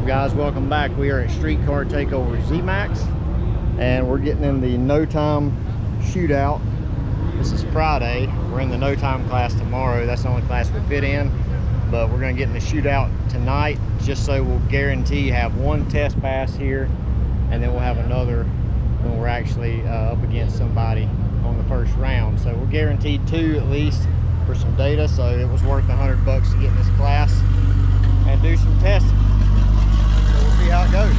guys, welcome back. We are at Streetcar Takeover Zmax and we're getting in the no time shootout. This is Friday. We're in the no time class tomorrow. That's the only class we fit in, but we're going to get in the shootout tonight, just so we'll guarantee have one test pass here, and then we'll have another when we're actually up against somebody on the first round. So we're guaranteed 2 at least for some data, so it was worth $100 to get in this class and do some testing. So we'll see how it goes.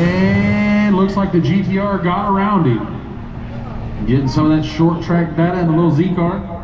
And looks like the GTR got around him. Getting some of that short track data in the little Z car.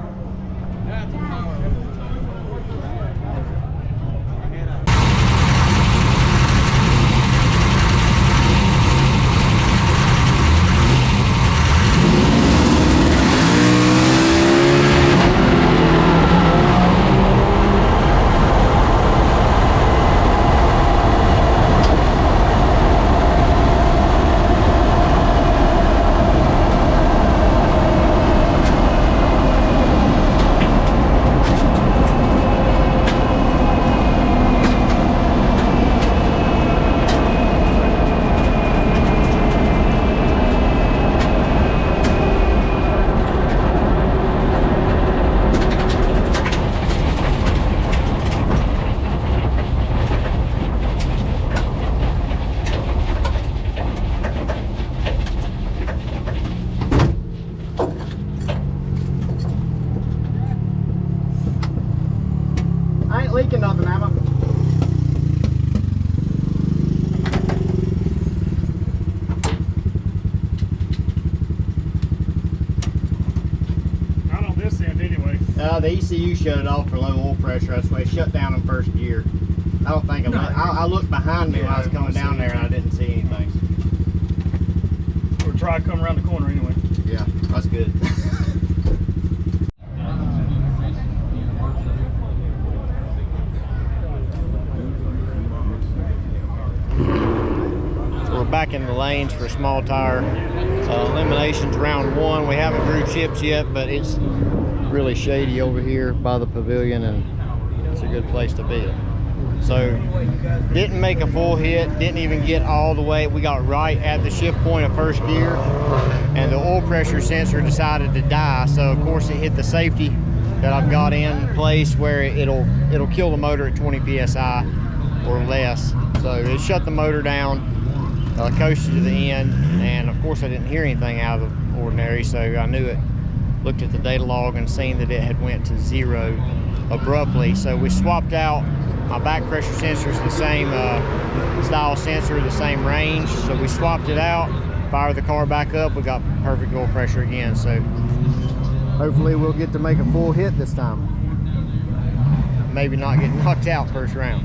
Leaking nothing, am I? Not on this end anyway. The ECU shut it off for low oil pressure. That's why it shut down in first gear. I don't think I looked behind me when I was coming down there and I didn't see anything. We'll try to come around the corner anyway. Yeah, that's good. Back in the lanes for small tire eliminations round 1. We haven't grew chips yet, but it's really shady over here by the pavilion and it's a good place to be. So didn't make a full hit, didn't even get all the way. We got right at the shift point of first gear and the oil pressure sensor decided to die, so of course it hit the safety that I've got in place where it'll kill the motor at 20 psi or less. So it shut the motor down, coasted to the end, and of course I didn't hear anything out of the ordinary, so I knew it. Looked at the data log and seen that it had went to 0 abruptly. So we swapped out. My back pressure sensor is the same style sensor, the same range, so we swapped it out, fired the car back up, we got perfect oil pressure again. So hopefully we'll get to make a full hit this time. Maybe not get knocked out first round.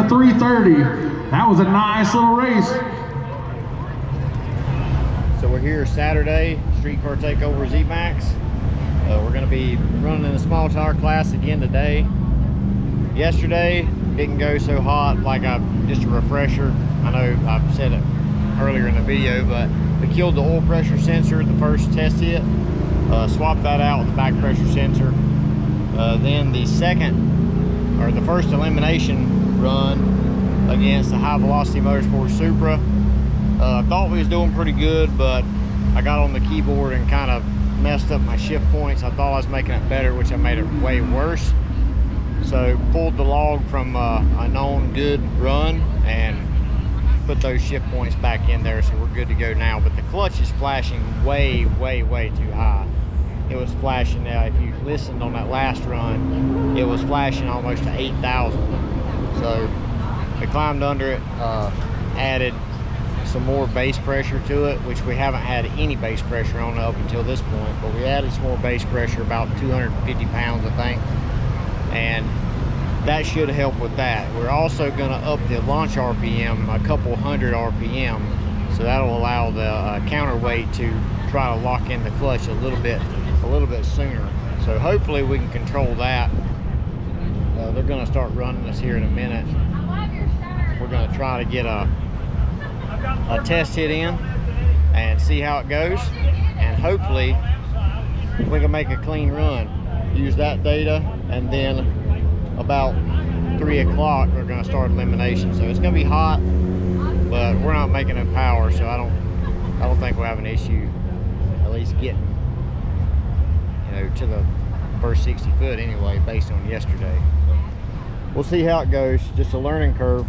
a 3:30. That was a nice little race. So we're here Saturday, Streetcar Takeover Zmax. We're going to be running in the small tire class again today. Yesterday didn't go so hot, just a refresher. I know I've said it earlier in the video, but we killed the oil pressure sensor the first test hit. Swapped that out with the back pressure sensor. Then the first elimination run against the High Velocity Motorsports Supra. I thought we was doing pretty good, but I got on the keyboard and kind of messed up my shift points. I thought I was making it better, which I made it way worse. So pulled the log from a known good run and put those shift points back in there, so we're good to go now. But the clutch is flashing way too high. It was flashing now, if you listened on that last run, it was flashing almost to 8,000. So we climbed under it, added some more base pressure to it, which we haven't had any base pressure on up until this point, but we added some more base pressure, about 250 pounds I think, and that should help with that. We're also going to up the launch RPM a couple hundred RPM, so that'll allow the counterweight to try to lock in the clutch a little bit sooner. So hopefully we can control that. They're going to start running this here in a minute. We're going to try to get a test hit in and see how it goes, and hopefully we can make a clean run. Use that data, and then about 3 o'clock we're going to start elimination. So it's going to be hot, but we're not making no power, so I don't think we'll have an issue at least getting to the first 60 foot anyway, based on yesterday. So we'll see how it goes. Just a learning curve.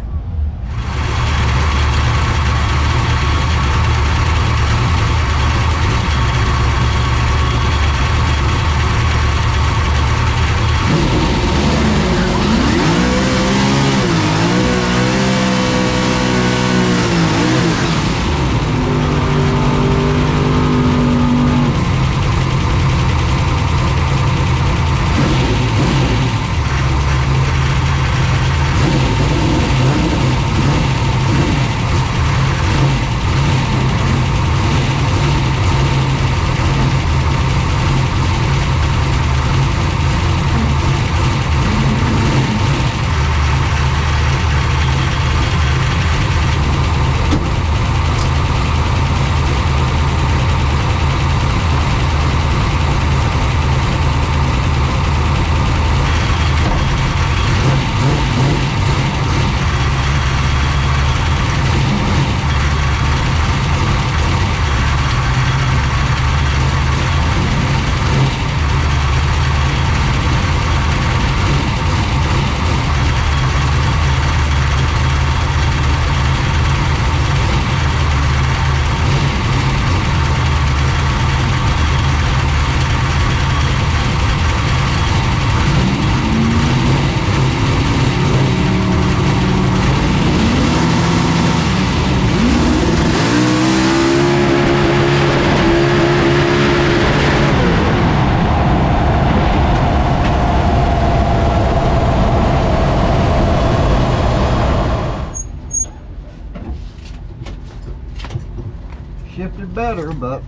Shifted better, but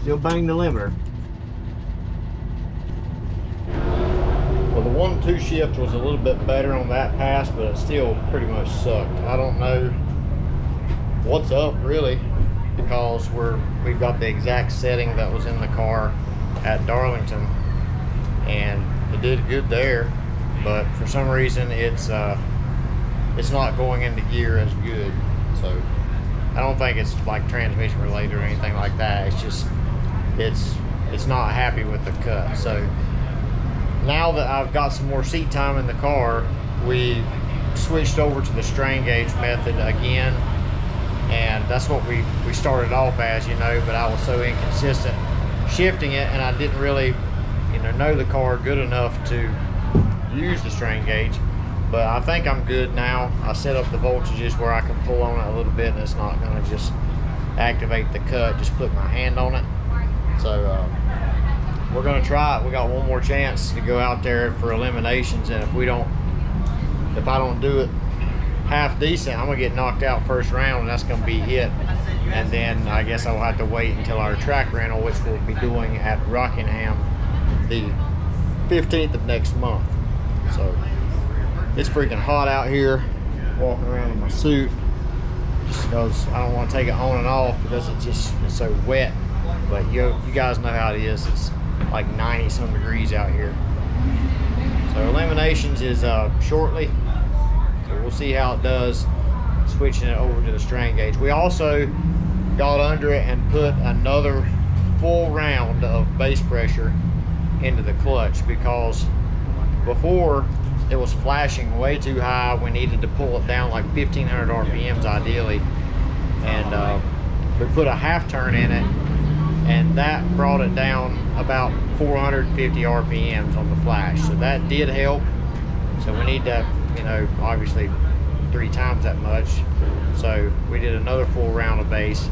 still banged the limiter. Well, the 1-2 shift was a little bit better on that pass, but it still pretty much sucked. I don't know what's up really, because we've got the exact setting that was in the car at Darlington, and it did good there, but for some reason it's not going into gear as good. So I don't think it's like transmission related or anything like that. It's just it's not happy with the cut. So now that I've got some more seat time in the car, we switched over to the strain gauge method again, and that's what we started off as, but I was so inconsistent shifting it, and I didn't really know the car good enough to use the strain gauge. But I think I'm good now. I set up the voltages where I can pull on it a little bit, and it's not going to just activate the cut, just put my hand on it. So we're going to try it. We got one more chance to go out there for eliminations, and if I don't do it half decent, I'm gonna get knocked out first round, and that's gonna be it. And then I guess I'll have to wait until our track rental, which we'll be doing at Rockingham the 15th of next month. So it's freaking hot out here, walking around in my suit, just because I don't want to take it on and off because it's so wet. But you guys know how it is. It's like 90 some degrees out here. So eliminations is shortly, so we'll see how it does switching it over to the strain gauge. We also got under it and put another full round of base pressure into the clutch, because before it was flashing way too high. We needed to pull it down like 1500 RPMs ideally, and we put a half turn in it, and that brought it down about 450 RPMs on the flash. So that did help. So we need to, you know, obviously 3 times that much. So we did another full round of base,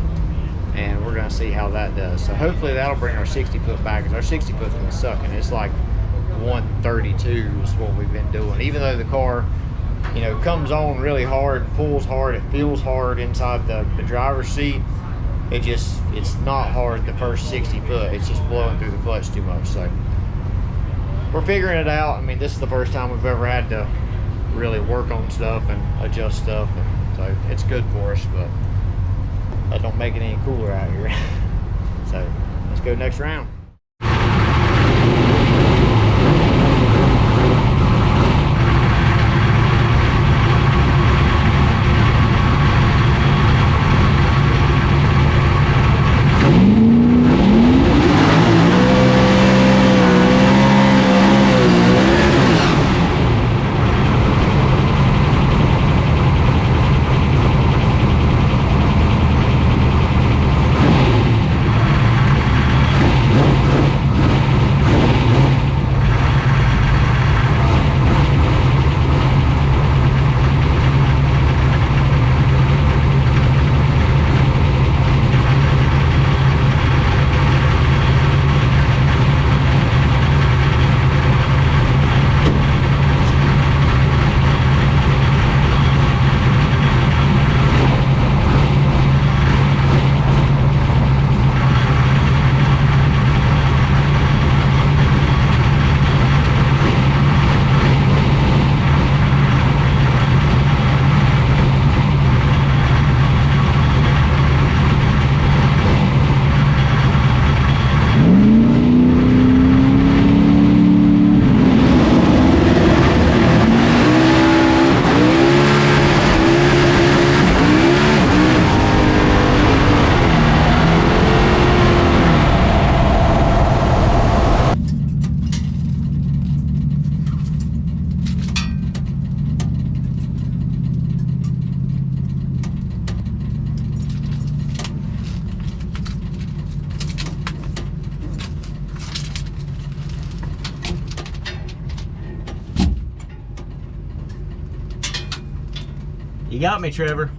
and we're gonna see how that does. So hopefully that'll bring our 60 foot back, because our 60 foot's been sucking. It's like 132 is what we've been doing. Even though the car, you know, comes on really hard, pulls hard, it feels hard inside the driver's seat. It's not hard the first 60 foot. It's just blowing through the clutch too much. So we're figuring it out. I mean, this is the first time we've ever had to really work on stuff and adjust stuff, and so it's good for us, but that don't make it any cooler out here. So let's go next round. You got me, Trevor.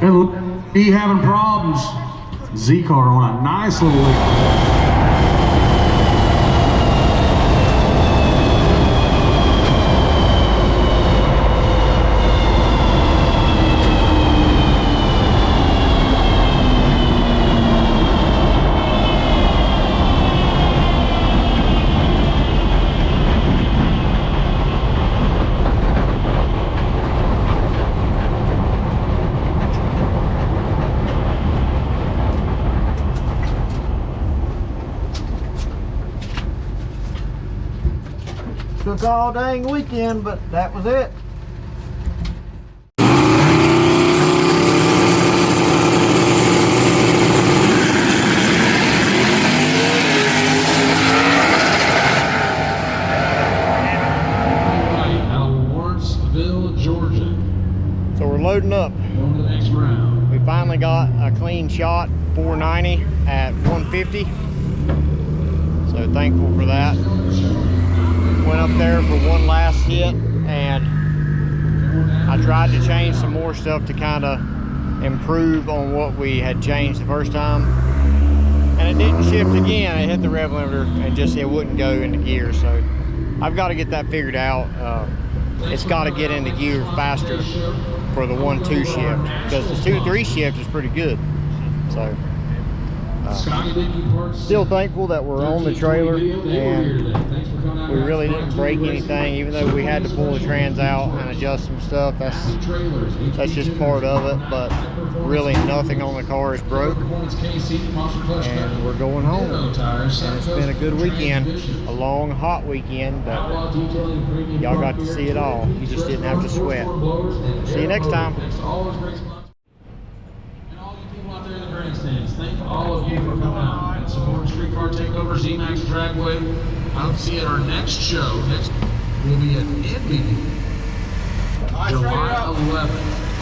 And he having problems. Z-Car on a nice little lick. Took all dang weekend, but that was it. Out of Lawrenceville, Georgia. So we're loading up. On to the next round. We finally got a clean shot, 490 at 150. So thankful for that. Went up there for one last hit, and I tried to change some more stuff to kind of improve on what we had changed the first time. And it didn't shift again. It hit the rev limiter and just it wouldn't go into gear. So I've got to get that figured out. It's got to get into gear faster for the 1-2 shift, because the 2-3 shift is pretty good. So still thankful that we're on the trailer, and we really didn't break anything, even though we had to pull the trans out and adjust some stuff. That's just part of it, but really nothing on the car is broke, and we're going home. And it's been a good weekend, a long hot weekend, but y'all got to see it all. You just didn't have to sweat. See you next time. Out there in the grandstands, thank all of you for coming out and supporting Streetcar Takeover, Zmax Dragway. I'll see you at our next show. Next will be at Indy, July 11th.